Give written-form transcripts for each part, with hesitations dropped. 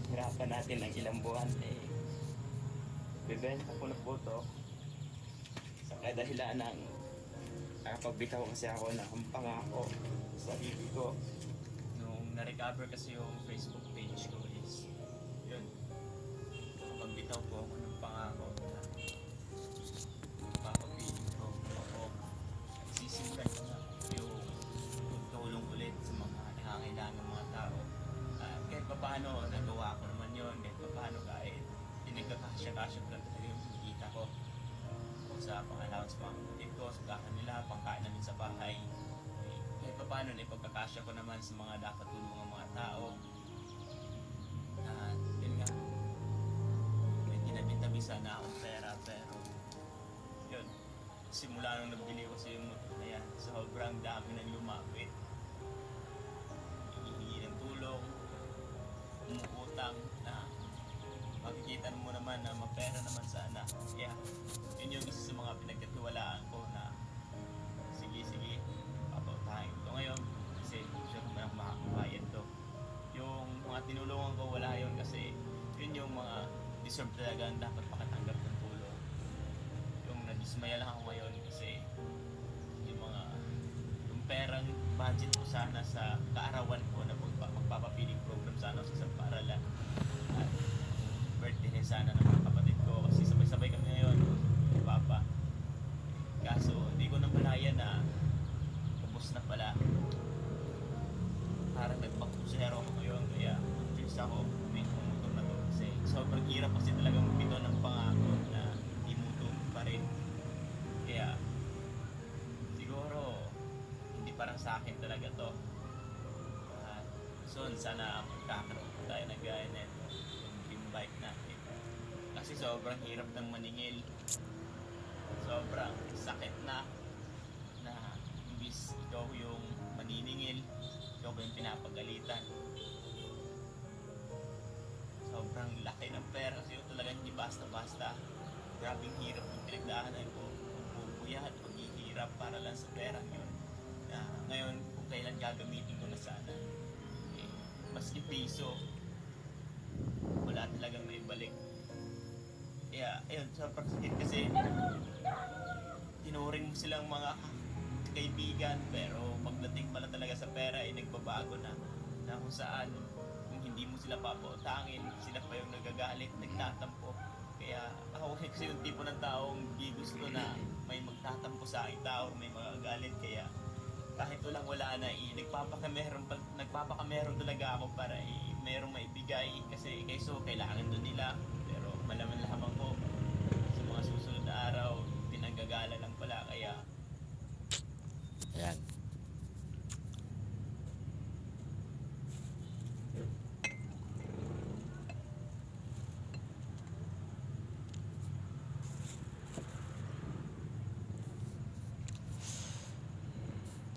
hirapan natin ng ilang buwan eh bibenta ko na po to sa kadahilan ng nakapagbitaw kasi ako ng pangako sa sarili ko nung na-recover kasi yung Facebook page ko is yun, nakapagbitaw po ako ng pangako na papapiling ko ako sisimulan ko na yung tulong ulit sa mga nangangailangan ng mga tao at kahit paano nagawa ko naman yun kahit paano kahit pinagkakasya-kasya ko lang talaga yung kita ko sa pang-allowance sa mga kapatid ko, sa kahan nila, pangkain namin sa bahay. Kahit pa paano na ipagkakasya ko naman sa mga dapat tulungan mga tao. At yun nga, may tinabit-tabi sana akong pera pero yun, simula nung nagbili ko sa yung motor na yan, sobrang dami nang lumapit. Hihingi ng tulong, umuutang na makikita mo naman na mapera naman sana. Kaya yun yung isa sa mga pinagkatiwalaan ko na sige papautahin ko ngayon kasi siya naman ang makakabayad to. Yung mga tinulungan ko wala yun kasi yun yung mga deserve talaga ang dapat makatanggap ng tulong. Yung nadismaya lang ako ngayon kasi yung perang budget ko sana sa kaarawan ko na magpapapiling program sana sa isang paaralan at birthday sana ng mga kapatid ko kasi sabay-sabay kami ngayon ni Papa. Kaso hindi ko nang malaya na ubos na pala. Parang nagpaktusero ako ngayon kaya confused ako may pumutok na to kasi sobrang hirap kasi talagang bito ng pangako na hindi mutok pa rin. Kaya siguro hindi parang sa akin talaga to. Soon sana magkakaroon tayo ng gaya nito yung dream bike natin. Kasi sobrang hirap ng maningil. Sobrang sakit na imbis ikaw yung maniningil, ikaw yung pinapagalitan. Sobrang laki ng pera sa'yo talaga hindi basta-basta. Grabing hirap yung pinagdaanan ko. Pupuyat, maghihirap para lang sa perang yun. Na ngayon, kung kailan gagamitin ko na sana. Maski piso, wala talagang may balik. Kaya, ayun, sobrang sakit kasi tinuring mo silang mga kaibigan pero pagdating pala talaga sa pera ay nagbabago na kung saan kung hindi mo sila papautangin sila pa yung nagagalit, nagtatampo. Kaya ako kasi yung tipo ng taong di gusto na may magtatampo sa aking tao, may magagalit. Kaya kahit wala na nagpapakameron talaga ako para merong maibigay kasi kaysa kailangan doon nila pero malaman lamang ko sa mga susunod na araw pinanggagala lang pala. Kaya Ayan.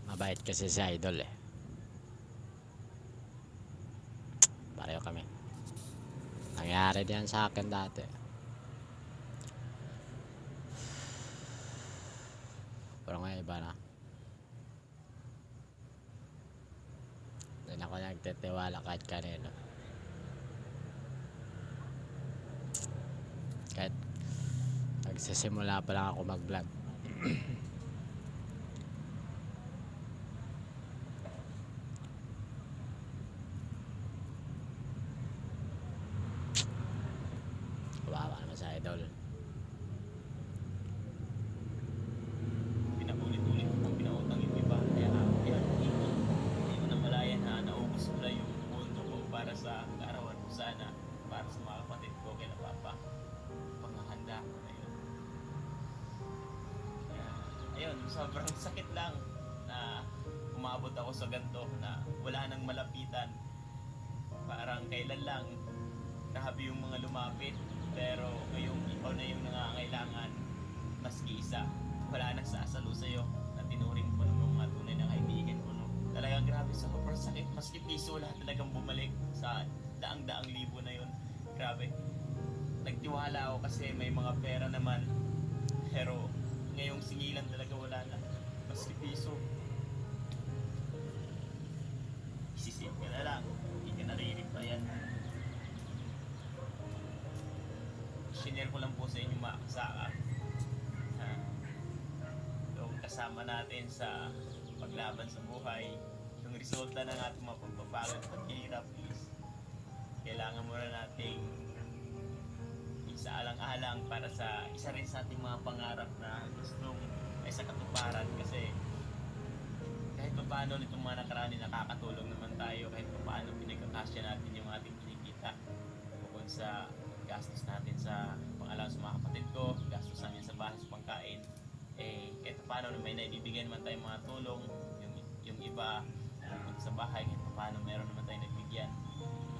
Mabait kasi si Idol eh. Pareho kami. Nangyari din sa akin dati. Pero ngayon iba na. Hindi na ako nagtitiwala kahit kanino. Kahit nagsisimula pa lang ako mag-vlog. Kawawa naman sa Idol. pinaulit-ulit ang pinautang yung iba. Kaya yan, hindi mo na malaya na naubos mo na yung mundo ko para sa kaarawan ko sana, para sa mga kapatid ko kay Papa. Panghahanda ko na yun. Kaya, ayun, sobrang sakit lang na umabot ako sa ganito na wala nang malapitan. Parang kailan lang grabe yung mga lumapit pero ngayong ikaw na yung nangangailangan maski isa wala nang sasalo sa'yo na tinuring ko ng mga tunay na kaibigan ko, no? Talagang grabe sa sobrang sakit. Maski piso lahat talagang bumalik sa daang-daang libo na yun. Grabe. Nagtiwala ako kasi may mga pera naman pero ngayong singilan talaga wala na. Maski piso. Isisip ka na lang. Hindi ka narinig pa yan. sinare ko lang po sa inyo mga kasaka. Yung kasama natin sa paglaban sa buhay, yung resulta ng ating mga pagpapagod at paghihirap is kailangan muna nating isaalang-alang para sa isa rin sa ating mga pangarap na gustong ay sa katuparan, kasi kahit pa paano nitong mga nakaraan nakakatulong naman tayo, kahit pa paano pinagkakasya natin yung ating kinikita bukod sa gastos natin sa pangalaw sa mga kapatid ko, gastos namin sa bahay sa pangkain, kahit pa paano may naibibigay naman tayong mga tulong, yung iba sa bahay, kahit pa paano meron naman tayong nagbigyan.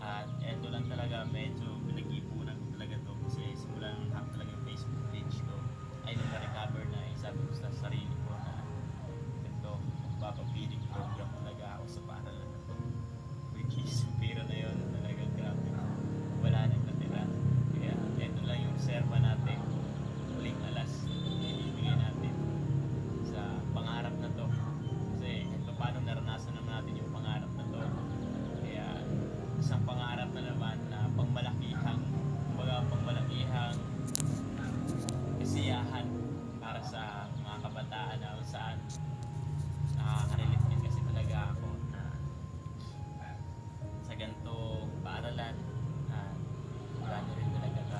At eto lang talaga, medyo pinag-ipunan ko talaga to kasi simula nung hack talaga yung Facebook page ko ay nung na-recover na, sabi ko sa sarili ko na ganito, magpapapiling program talaga ako sa paaralan na to, which is pero na yun talaga grabe, wala nang natira. Kaya eto lang yung reserva natin, huling alas ibibigay natin sa pangarap na to, kasi kahit pa paano naranasan naman natin yung pangarap na to. Kaya isang pangarap na naman na pangmalakihang, kumbaga pangmalakihang kasiyahan para sa mga kabataan na kung saan nakaka-relate din kasi talaga ako na sa ganito paaralan gano'n rin talaga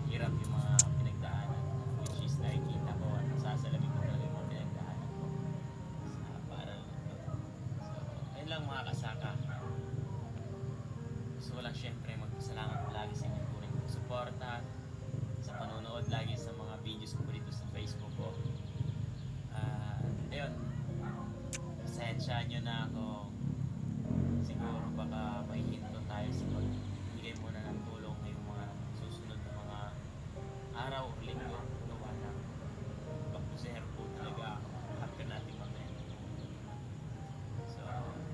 hirap yung mga pinagdaanan, which is nakikita ko at nasasalamin ko talaga yung mga pinagdaanan ko sa paaralan na to. So, ayun lang mga kasaka. Gusto ko lang syempre magpasalamat lagi sa inyong turing suporta, sa panonood lagi sa mga videos ko dito sa Facebook ko. Ayun, pasensyahan nyo na ako. Siguro baka mahihinto tayo sa pagbigay muna ng tulong ngayong mga susunod na mga araw o linggo. Gawa ng back to zero po talaga after natin mamaya. So,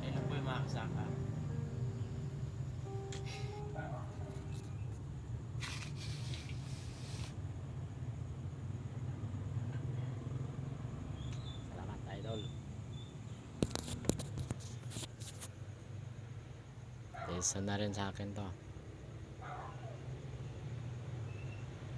ayun lang po yung mga kasaka. Salamat, idol. Lesson na rin sa akin to.